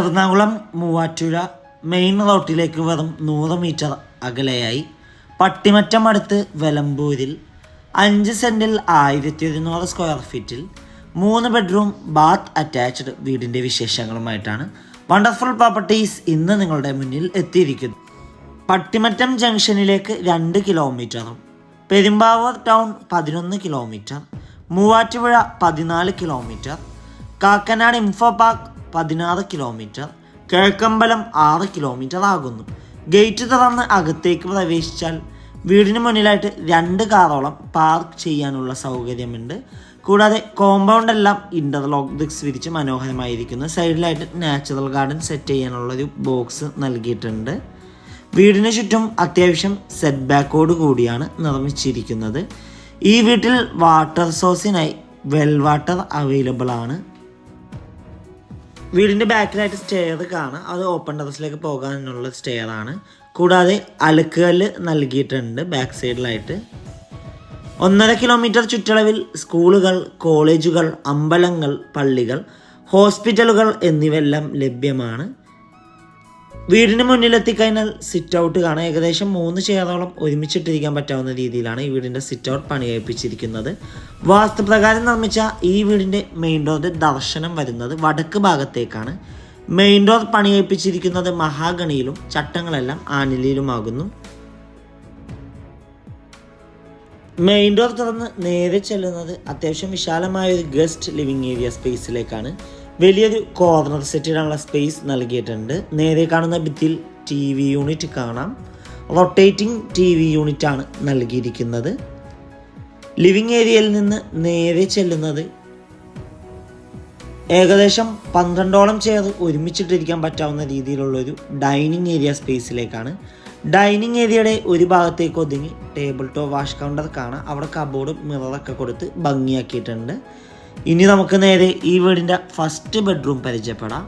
Ernakulam Muvattupuzha main റോട്ടിലേക്ക് വെറും 100 metre അകലെയായി Pattimattom അടുത്ത് വെലമ്പൂരിൽ 5 സെൻറ്റിൽ 1100 സ്ക്വയർ ഫീറ്റിൽ 3 ബെഡ്റൂം ബാത്ത് അറ്റാച്ച്ഡ് വീടിൻ്റെ വിശേഷങ്ങളുമായിട്ടാണ് വണ്ടർഫുൾ പ്രോപ്പർട്ടീസ് ഇന്ന് നിങ്ങളുടെ മുന്നിൽ എത്തിയിരിക്കുന്നു. പട്ടിമറ്റം ജംഗ്ഷനിലേക്ക് 2 കിലോമീറ്ററും Perumbavoor town 11 kilometre, Muvattupuzha 14 kilometre, Kakkanad info park 16 kilometre, Kizhakkambalam 6 kilometre ആകുന്നു. ഗേറ്റ് തുറന്ന് അകത്തേക്ക് പ്രവേശിച്ചാൽ വീടിന് മുന്നിലായിട്ട് 2 കാറോളം പാർക്ക് ചെയ്യാനുള്ള സൗകര്യമുണ്ട്. കൂടാതെ കോമ്പൗണ്ട് എല്ലാം ഇൻ്റർലോക്ക് ബ്രിക്സ് വിരിച്ച് മനോഹരമായിരിക്കുന്നു. സൈഡിലായിട്ട് നാച്ചുറൽ ഗാർഡൻ സെറ്റ് ചെയ്യാനുള്ളൊരു ബോക്സ് നൽകിയിട്ടുണ്ട്. വീടിന് ചുറ്റും അത്യാവശ്യം സെറ്റ് ബാക്കോട് കൂടിയാണ് നിർമ്മിച്ചിരിക്കുന്നത്. ഈ വീട്ടിൽ വാട്ടർ സോഴ്സിനായി വെൽ വാട്ടർ അവൈലബിൾ ആണ്. വീടിൻ്റെ ബാക്കിലായിട്ട് സ്റ്റെയർ കാണാം. അത് ഓപ്പൺ ടെറസിലേക്ക് പോകാനുള്ള സ്റ്റെയർ ആണ്. കൂടാതെ അലക്കുകല്ല് നൽകിയിട്ടുണ്ട് ബാക്ക് സൈഡിലായിട്ട്. 1.5 കിലോമീറ്റർ ചുറ്റളവിൽ സ്കൂളുകൾ, കോളേജുകൾ, അമ്പലങ്ങൾ, പള്ളികൾ, ഹോസ്പിറ്റലുകൾ എന്നിവയെല്ലാം ലഭ്യമാണ്. വീടിന് മുന്നിലെത്തിക്കഴിഞ്ഞാൽ സിറ്റ് ഔട്ട് കാണാം. ഏകദേശം 3 ചെയറോളം ഒരുമിച്ചിട്ടിരിക്കാൻ പറ്റാവുന്ന രീതിയിലാണ് ഈ വീടിൻ്റെ സിറ്റ് ഔട്ട് പണികഴിപ്പിച്ചിരിക്കുന്നത്. വാസ്തുപ്രകാരം നിർമ്മിച്ച ഈ വീടിൻ്റെ മെയിൻ ഡോറിൻ്റെ ദർശനം വരുന്നത് വടക്ക് ഭാഗത്തേക്കാണ്. മെയിൻ ഡോർ പണികഴിപ്പിച്ചിരിക്കുന്നത് മഹാഗണിയിലും ചട്ടങ്ങളെല്ലാം ആനിലിയിലുമാകുന്നു. മെയിൻ ഡോർ തുറന്ന് നേരെ ചെല്ലുന്നത് അത്യാവശ്യം വിശാലമായ ഒരു ഗസ്റ്റ് ലിവിങ് ഏരിയ സ്പേസിലേക്കാണ്. വലിയൊരു കോർണർ സെറ്റ് ഇടാനുള്ള സ്പേസ് നൽകിയിട്ടുണ്ട്. നേരെ കാണുന്ന ഭിത്തിയിൽ TV യൂണിറ്റ് കാണാം. റൊട്ടേറ്റിംഗ് TV യൂണിറ്റ് ആണ് നൽകിയിരിക്കുന്നത്. ലിവിങ് ഏരിയയിൽ നിന്ന് നേരെ ചെല്ലുന്നത് ഏകദേശം 12ഓളം ചെയർ ഒരുമിച്ചിട്ടിരിക്കാൻ പറ്റാവുന്ന രീതിയിലുള്ളൊരു ഡൈനിങ് ഏരിയ സ്പേസിലേക്കാണ്. ഡൈനിങ് ഏരിയയുടെ ഒരു ഭാഗത്തേക്ക് ഒതുങ്ങി ടേബിൾ ടോപ്പ് വാഷ് കൗണ്ടർ കാണാം. അവിടെ കബോർഡും മിററൊക്കെ കൊടുത്ത് ഭംഗിയാക്കിയിട്ടുണ്ട്. ഇനി നമുക്ക് നേരെ ഈ വീടിൻ്റെ ഫസ്റ്റ് ബെഡ്റൂം പരിചയപ്പെടാം.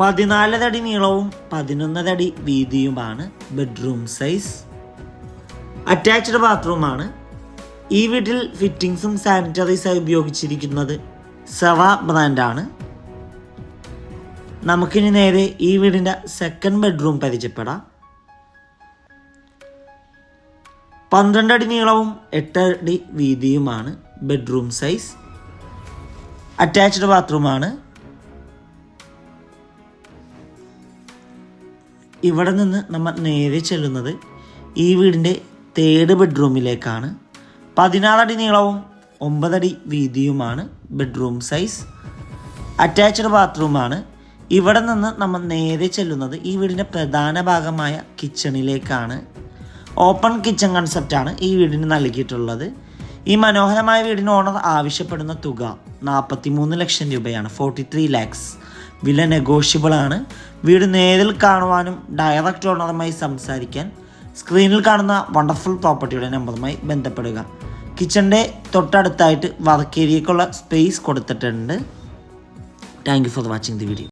14 അടി നീളവും 11 അടി വീതിയുമാണ് ബെഡ്റൂം സൈസ്. അറ്റാച്ച്ഡ് ബാത്റൂമാണ്. ഈ വീട്ടിൽ ഫിറ്റിംഗ്സും സാനിറ്ററീസായി ഉപയോഗിച്ചിരിക്കുന്നത് സെവ ബ്രാൻഡാണ്. നമുക്കിനി നേരെ ഈ വീടിൻ്റെ സെക്കൻഡ് ബെഡ്റൂം പരിചയപ്പെടാം. 12 അടി നീളവും 8 അടി വീതിയുമാണ് ബെഡ്റൂം സൈസ്. അറ്റാച്ച്ഡ് ബാത്റൂമാണ്. ഇവിടെ നിന്ന് നമ്മൾ നേരെ ചെല്ലുന്നത് ഈ വീടിൻ്റെ തേർഡ് ബെഡ്റൂമിലേക്കാണ്. 16 അടി നീളവും 9 അടി വീതിയുമാണ് ബെഡ്റൂം സൈസ്. അറ്റാച്ച്ഡ് ബാത്റൂമാണ്. ഇവിടെ നിന്ന് നമ്മൾ നേരെ ചെല്ലുന്നത് ഈ വീടിൻ്റെ പ്രധാന ഭാഗമായ കിച്ചണിലേക്കാണ്. ഓപ്പൺ കിച്ചൺ കൺസെപ്റ്റാണ് ഈ വീടിന് നൽകിയിട്ടുള്ളത്. ഈ മനോഹരമായ വീടിന് ഓണർ ആവശ്യപ്പെടുന്ന തുക 43 ലക്ഷം രൂപയാണ്. 43 lakhs. വില നെഗോഷ്യബിൾ ആണ്. വീട് നേരിൽ കാണുവാനും ഡയറക്റ്റ് ഓണറുമായി സംസാരിക്കാൻ സ്ക്രീനിൽ കാണുന്ന വണ്ടർഫുൾ പ്രോപ്പർട്ടിയുടെ നമ്പറുമായി ബന്ധപ്പെടുക. കിച്ചണിൻ്റെ തൊട്ടടുത്തായിട്ട് വർക്ക് ഏരിയയ്ക്കുള്ള സ്പേസ് കൊടുത്തിട്ടുണ്ട്. Thank you for watching the video.